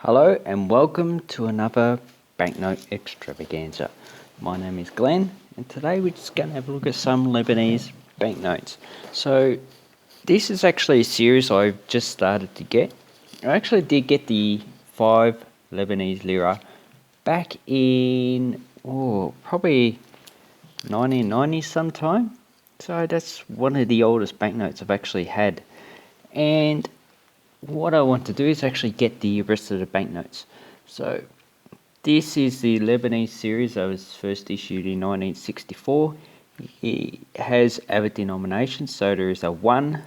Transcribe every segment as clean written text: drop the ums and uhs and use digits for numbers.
Hello and welcome to another banknote extravaganza. My name is Glenn and today we're just going to have a look at some Lebanese banknotes. So this is actually a series I've just started to get. I actually did get the 5 Lebanese lira back in probably 1990 sometime. So that's one of the oldest banknotes I've actually had. And what I want to do is actually get the rest of the banknotes. So this is the Lebanese series that was first issued in 1964. It has other denominations, so there is a 1,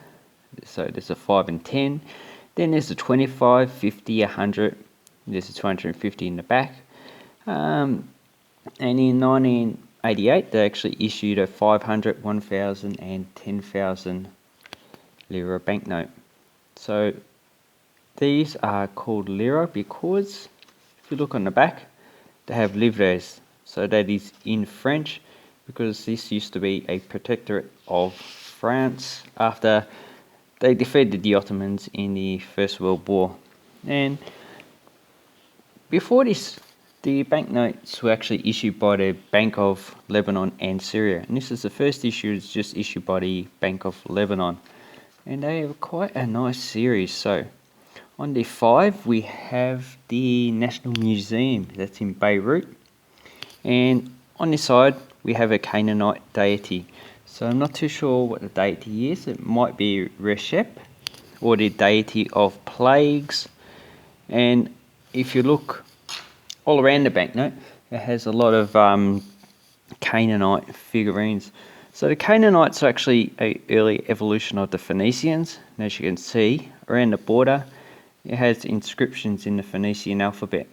so there's a 5 and 10, then there's a 25, 50, 100, there's a 250 in the back. And in 1988 they actually issued a 500, 1000 and 10,000 lira banknote. So these are called lira because if you look on the back, they have livres. So that is in French because this used to be a protectorate of France after they defeated the Ottomans in the First World War. And before this, the banknotes were actually issued by the Bank of Lebanon and Syria. And this is the first issue, it's just issued by the Bank of Lebanon. And they have quite a nice series. So on the 5, we have the National Museum that's in Beirut. And on this side, we have a Canaanite deity. So I'm not too sure what the deity is. It might be Reshep or the deity of plagues. And if you look all around the banknote, it has a lot of Canaanite figurines. So the Canaanites are actually an early evolution of the Phoenicians. And as you can see, around the border, it has inscriptions in the Phoenician alphabet.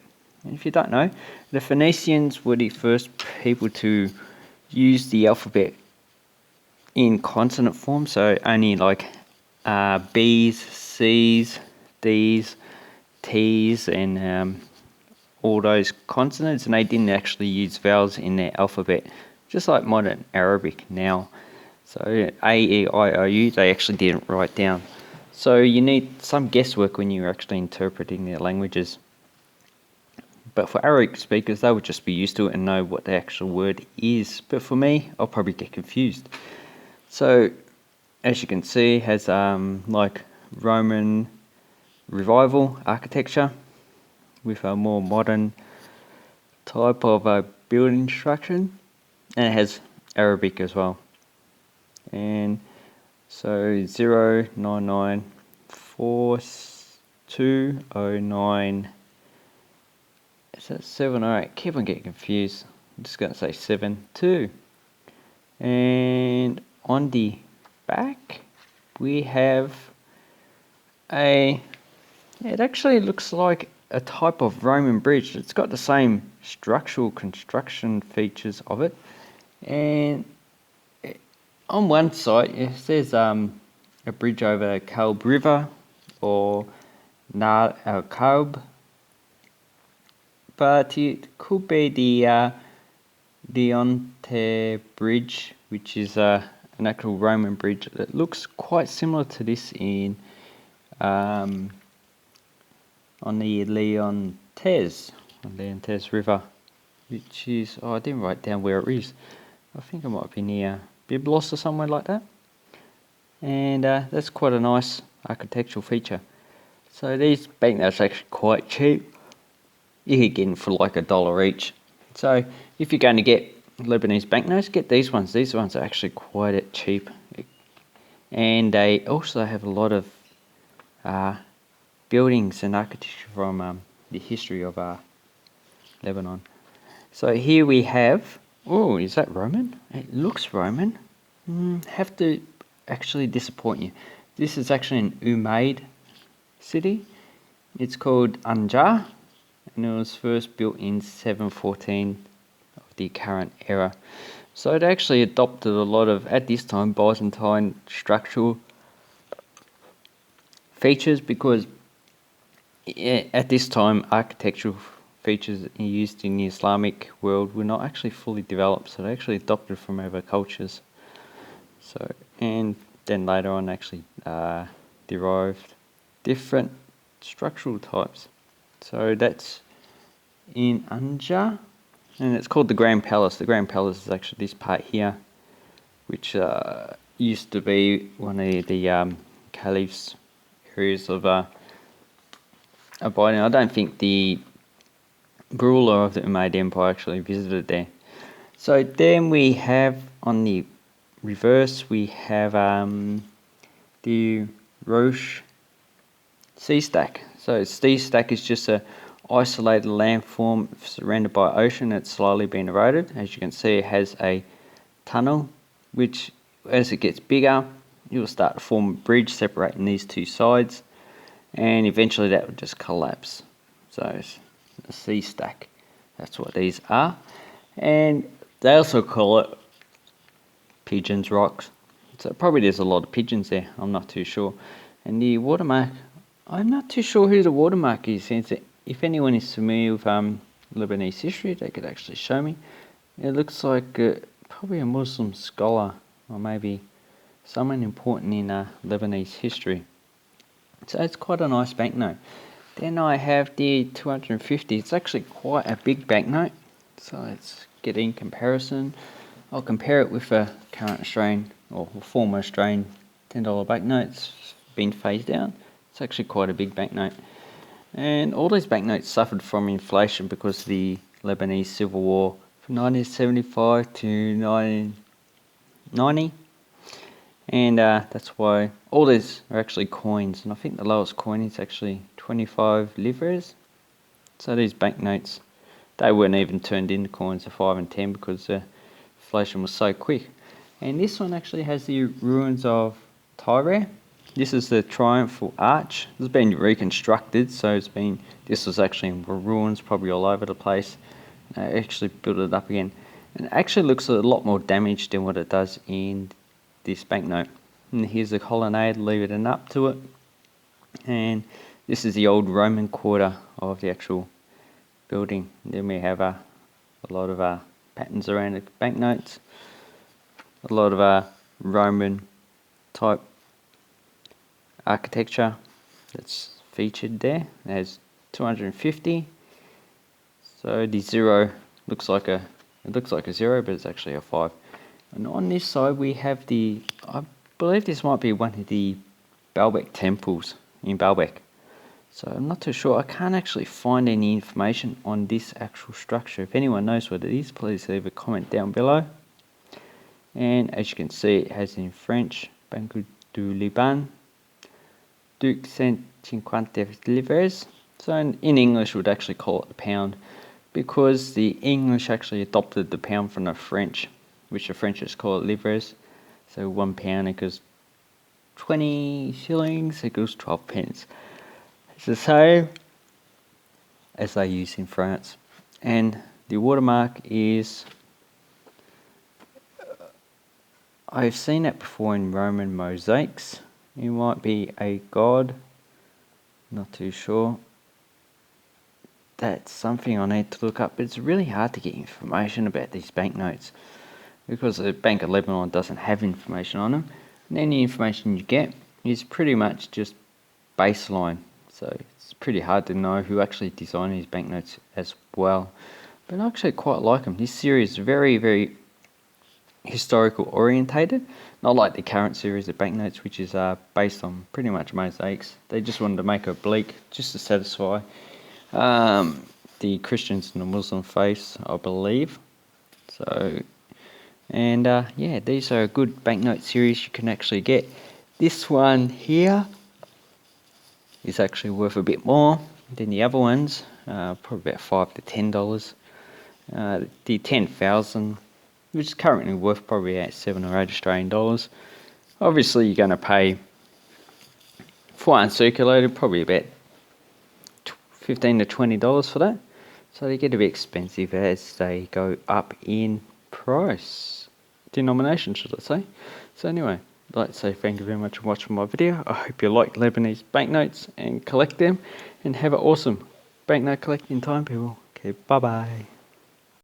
And if you don't know, the Phoenicians were the first people to use the alphabet in consonant form, so only like B's, C's, D's, T's, and all those consonants, and they didn't actually use vowels in their alphabet, just like modern Arabic now. So A, E, I, O, U, they actually didn't write down. So you need some guesswork when you're actually interpreting their languages. But for Arabic speakers, they would just be used to it and know what the actual word is. But for me, I'll probably get confused. So as you can see, it has like Roman revival architecture with a more modern type of building instruction, and it has Arabic as well. And so 0994209. Is that 7 or 8? Keep on getting confused. I'm just going to say 72. And on the back, we have it actually looks like a type of Roman bridge. It's got the same structural construction features of it. And on one side, it says a bridge over Kalb River or Nar al Kalb. But it could be the Deonte Bridge, which is an actual Roman bridge that looks quite similar to this in on the Leontes River, which is, I didn't write down where it is. I think it might be near Byblos or somewhere like that. And that's quite a nice architectural feature. So these banknotes are actually quite cheap. You could get them for like $1 each. So if you're going to get Lebanese banknotes, get these ones. These ones are actually quite cheap. And they also have a lot of buildings and architecture from the history of Lebanon. So here we have, oh, is that Roman? It looks Roman. Have to actually disappoint you. This is actually an Umayyad city. It's called Anjar, and it was first built in 714 of the current era. So they actually adopted a lot of, at this time, Byzantine structural features because at this time architectural features used in the Islamic world were not actually fully developed, so they actually adopted from other cultures. So, and then later on actually derived different structural types. So that's in Anja, and it's called the Grand Palace. The Grand Palace is actually this part here, which used to be one of the caliph's areas of abiding. I don't think the ruler of the Umayyad Empire actually visited there. So then we have on the reverse, we have the Roche sea stack. So sea stack is just a isolated landform surrounded by ocean that's slowly been eroded. As you can see, it has a tunnel, which as it gets bigger, you'll start to form a bridge separating these two sides, and eventually that will just collapse. So it's a sea stack. That's what these are. And they also call it pigeons rocks. So probably there's a lot of pigeons there, I'm not too sure. And the watermark, I'm not too sure who the watermark is. If anyone is familiar with Lebanese history, they could actually show me. It looks like probably a Muslim scholar, or maybe someone important in Lebanese history. So it's quite a nice banknote. Then I have the 250. It's actually quite a big banknote. So let's get in comparison. I'll compare it with a current Australian or former Australian $10 banknote. It's been phased out. It's actually quite a big banknote. And all these banknotes suffered from inflation because of the Lebanese Civil War from 1975 to 1990. And that's why all these are actually coins. And I think the lowest coin is actually 25 livres. So these banknotes, they weren't even turned into coins of 5 and 10 because inflation was so quick. And this one actually has the ruins of Tyre. This is the Triumphal Arch. It's been reconstructed, so this was actually in ruins, probably all over the place. Actually built it up again. And it actually looks a lot more damaged than what it does in this banknote. And here's the colonnade leading up to it. And this is the old Roman quarter of the actual building. Then we have a lot of patterns around the banknotes. A lot of Roman type architecture that's featured there. It has 250. So the zero looks like a zero, but it's actually a 5. And on this side we have I believe this might be one of the Baalbek temples in Baalbek. So I'm not too sure. I can't actually find any information on this actual structure. If anyone knows what it is, please leave a comment down below. And as you can see, it has in French, Banque du Liban, 250 livres. So in English, we'd actually call it a pound, because the English actually adopted the pound from the French, which the French just call it livres. So 1 pound equals 20 shillings equals 12 pence. It's the same as they use in France. And the watermark is, I've seen that before in Roman mosaics. It might be a god, not too sure. That's something I need to look up, but it's really hard to get information about these banknotes because the Bank of Lebanon doesn't have information on them. And any information you get is pretty much just baseline. So it's pretty hard to know who actually designed these banknotes as well. But I actually quite like them. This series is very, very historical orientated. Not like the current series of banknotes, which is based on pretty much mosaics. They just wanted to make it oblique just to satisfy the Christians and the Muslim faiths, I believe. So, and yeah, these are a good banknote series you can actually get. This one here is actually worth a bit more than the other ones, probably about $5 to $10. The 10,000, which is currently worth probably at $7 or $8 Australian dollars. Obviously, you're going to pay for uncirculated probably about $15 to $20 for that. So they get a bit expensive as they go up in price, denomination, should I say. So anyway, I'd like to say thank you very much for watching my video. I hope you like Lebanese banknotes and collect them, and have an awesome banknote collecting time, people. Okay, bye bye.